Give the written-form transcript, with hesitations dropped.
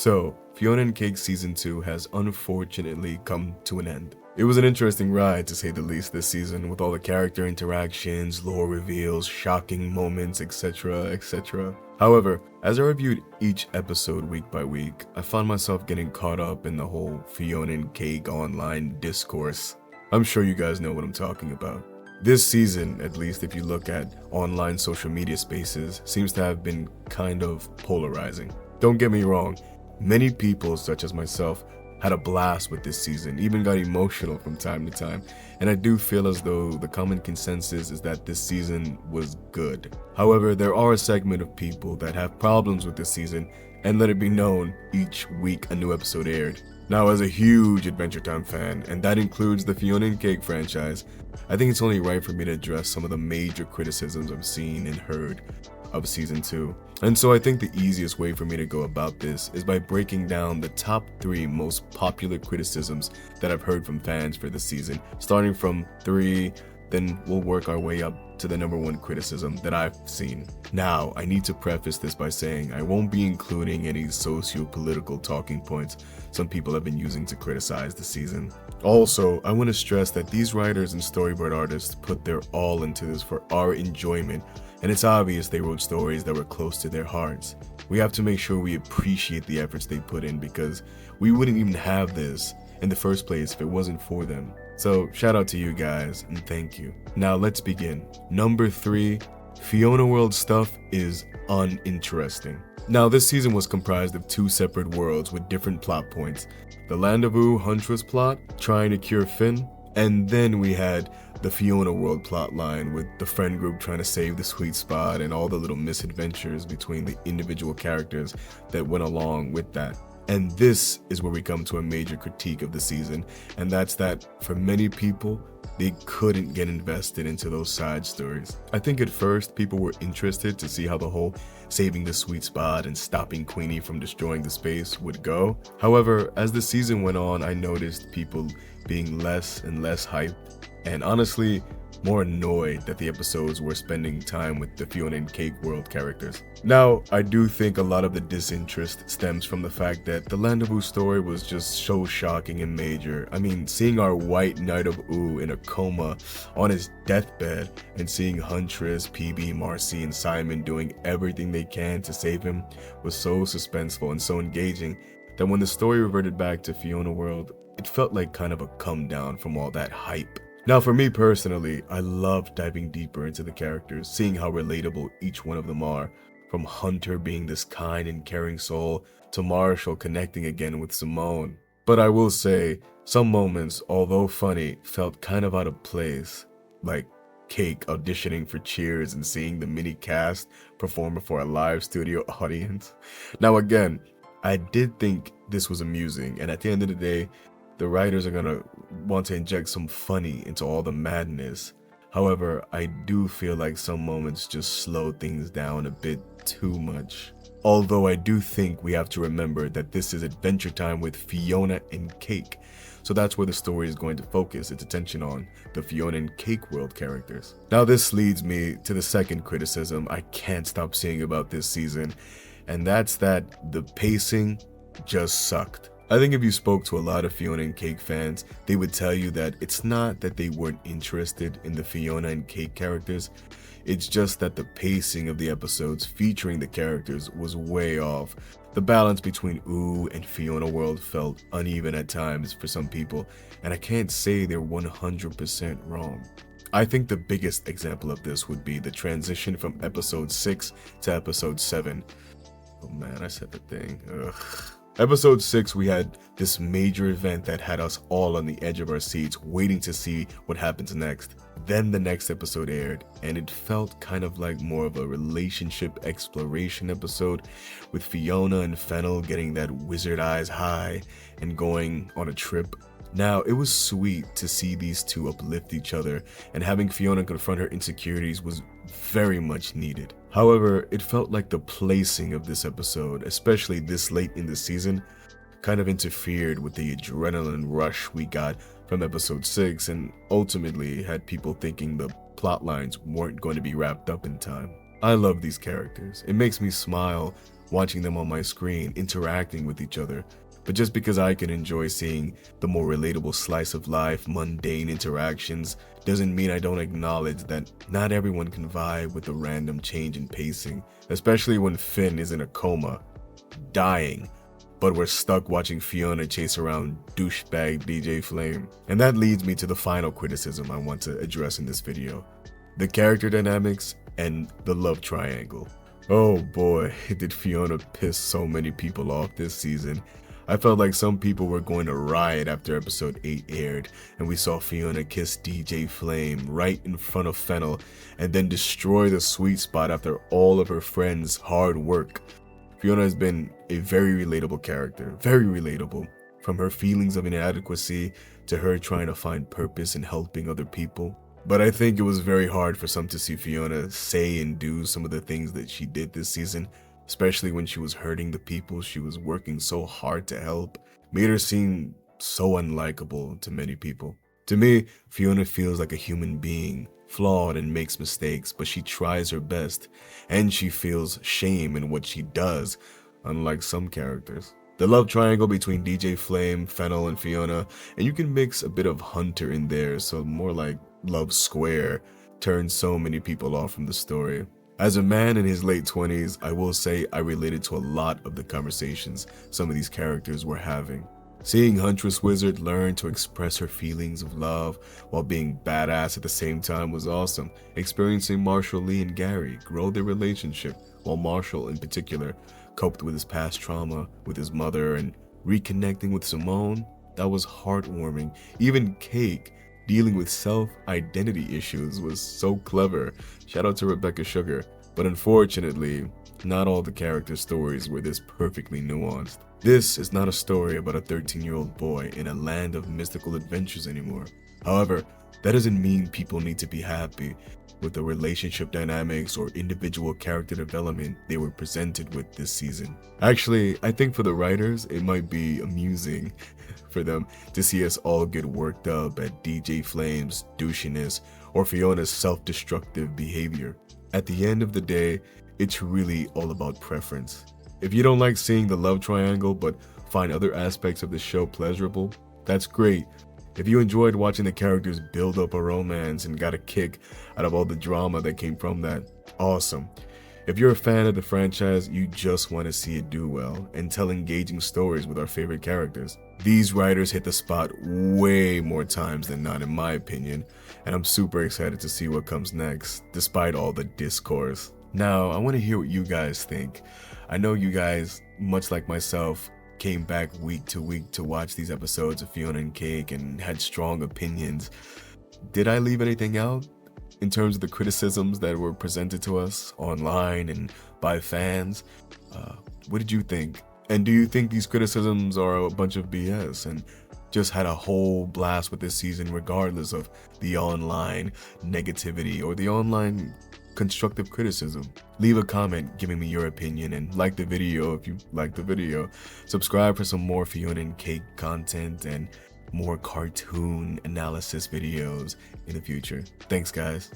So, Fiona and Cake Season 2 has unfortunately come to an end. It was an interesting ride, to say the least, this season, with all the character interactions, lore reveals, shocking moments, etc., etc. However, as I reviewed each episode week by week, I found myself getting caught up in the whole Fiona and Cake online discourse. I'm sure you guys know what I'm talking about. This season, at least if you look at online social media spaces, seems to have been kind of polarizing. Don't get me wrong, many people, such as myself, had a blast with this season, even got emotional from time to time, and I do feel as though the common consensus is that this season was good. However, there are a segment of people that have problems with this season, and let it be known, each week a new episode aired. Now, as a huge Adventure Time fan, and that includes the Fiona and Cake franchise, I think it's only right for me to address some of the major criticisms I've seen and heard of Season 2. And so I think the easiest way for me to go about this is by breaking down the top 3 most popular criticisms that I've heard from fans for this season, starting from 3, then we'll work our way up to the number 1 criticism that I've seen. Now, I need to preface this by saying I won't be including any socio-political talking points some people have been using to criticize the season. Also, I want to stress that these writers and storyboard artists put their all into this for our enjoyment, and it's obvious they wrote stories that were close to their hearts. We have to make sure we appreciate the efforts they put in, because we wouldn't even have this in the first place if it wasn't for them. So shout out to you guys and thank you. Now let's begin. Number 3, Fiona World stuff is uninteresting. Now this season was comprised of 2 separate worlds with different plot points. The Land of Ooh Huntress plot, trying to cure Finn, and then we had the Fiona World plotline with the friend group trying to save the sweet spot and all the little misadventures between the individual characters that went along with that. And this is where we come to a major critique of the season, and that's that for many people, they couldn't get invested into those side stories. I think at first people were interested to see how the whole saving the sweet spot and stopping Queenie from destroying the space would go. However, as the season went on, I noticed people being less and less hyped, and honestly, more annoyed that the episodes were spending time with the Fiona and Cake World characters. Now, I do think a lot of the disinterest stems from the fact that the Land of Ooh story was just so shocking and major. I mean, seeing our white Knight of Ooh in a coma on his deathbed and seeing Huntress, PB, Marcy, and Simon doing everything they can to save him was so suspenseful and so engaging that when the story reverted back to Fiona World, it felt like kind of a come down from all that hype. Now for me personally, I love diving deeper into the characters, seeing how relatable each one of them are, from Hunter being this kind and caring soul, to Marshall connecting again with Simone. But I will say, some moments, although funny, felt kind of out of place, like Cake auditioning for Cheers and seeing the mini cast perform before a live studio audience. Now again, I did think this was amusing, and at the end of the day, the writers are gonna want to inject some funny into all the madness. However, I do feel like some moments just slow things down a bit too much. Although I do think we have to remember that this is Adventure Time with Fiona and Cake, so that's where the story is going to focus its attention on, the Fiona and Cake World characters. Now this leads me to the second criticism I can't stop seeing about this season, and that's that the pacing just sucked. I think if you spoke to a lot of Fiona and Cake fans, they would tell you that it's not that they weren't interested in the Fiona and Cake characters, it's just that the pacing of the episodes featuring the characters was way off. The balance between Ooh and Fiona World felt uneven at times for some people, and I can't say they're 100% wrong. I think the biggest example of this would be the transition from episode 6 to episode 7. Oh man, I said the thing. Ugh. Episode 6, we had this major event that had us all on the edge of our seats waiting to see what happens next. Then the next episode aired, and it felt kind of like more of a relationship exploration episode, with Fiona and Fennel getting that wizard eyes high and going on a trip. Now, it was sweet to see these two uplift each other, and having Fiona confront her insecurities was very much needed. However, it felt like the placing of this episode, especially this late in the season, kind of interfered with the adrenaline rush we got from episode 6 and ultimately had people thinking the plot lines weren't going to be wrapped up in time. I love these characters. It makes me smile watching them on my screen, interacting with each other. But just because I can enjoy seeing the more relatable slice of life, mundane interactions, doesn't mean I don't acknowledge that not everyone can vibe with the random change in pacing, especially when Finn is in a coma, dying, but we're stuck watching Fiona chase around douchebag DJ Flame. And that leads me to the final criticism I want to address in this video: the character dynamics and the love triangle. Oh boy, did Fiona piss so many people off this season. I felt like some people were going to riot after episode 8 aired and we saw Fiona kiss DJ Flame right in front of Fennel and then destroy the sweet spot after all of her friends' hard work. Fiona has been a very relatable character, very relatable, from her feelings of inadequacy to her trying to find purpose in helping other people. But I think it was very hard for some to see Fiona say and do some of the things that she did this season, especially when she was hurting the people she was working so hard to help. Made her seem so unlikable to many people. To me, Fiona feels like a human being, flawed and makes mistakes, but she tries her best, and she feels shame in what she does, unlike some characters. The love triangle between DJ Flame, Fennel, and Fiona, and you can mix a bit of Hunter in there, so more like Love Square, turns so many people off from the story. As a man in his late 20s, I will say I related to a lot of the conversations some of these characters were having. Seeing Huntress Wizard learn to express her feelings of love while being badass at the same time was awesome. Experiencing Marshall, Lee, and Gary grow their relationship, while Marshall in particular coped with his past trauma with his mother and reconnecting with Simone, that was heartwarming. Even Cake dealing with self-identity issues was so clever. Shout out to Rebecca Sugar. But unfortunately, not all the character stories were this perfectly nuanced. This is not a story about a 13-year-old boy in a land of mystical adventures anymore. However, that doesn't mean people need to be happy with the relationship dynamics or individual character development they were presented with this season. Actually, I think for the writers, it might be amusing for them to see us all get worked up at DJ Flame's douchiness or Fiona's self-destructive behavior. At the end of the day, it's really all about preference. If you don't like seeing the love triangle but find other aspects of the show pleasurable, that's great. If you enjoyed watching the characters build up a romance and got a kick out of all the drama that came from that, awesome. If you're a fan of the franchise, you just want to see it do well and tell engaging stories with our favorite characters. These writers hit the spot way more times than not, in my opinion, and I'm super excited to see what comes next, despite all the discourse. Now, I want to hear what you guys think. I know you guys, much like myself, came back week to week to watch these episodes of Fiona and Cake and had strong opinions. Did I leave anything out in terms of the criticisms that were presented to us online and by fans? What did you think? And do you think these criticisms are a bunch of BS and just had a whole blast with this season regardless of the online negativity or the online constructive criticism? Leave a comment giving me your opinion and like the video if you like the video. Subscribe for some more Fiona and Cake content and more cartoon analysis videos in the future. Thanks guys.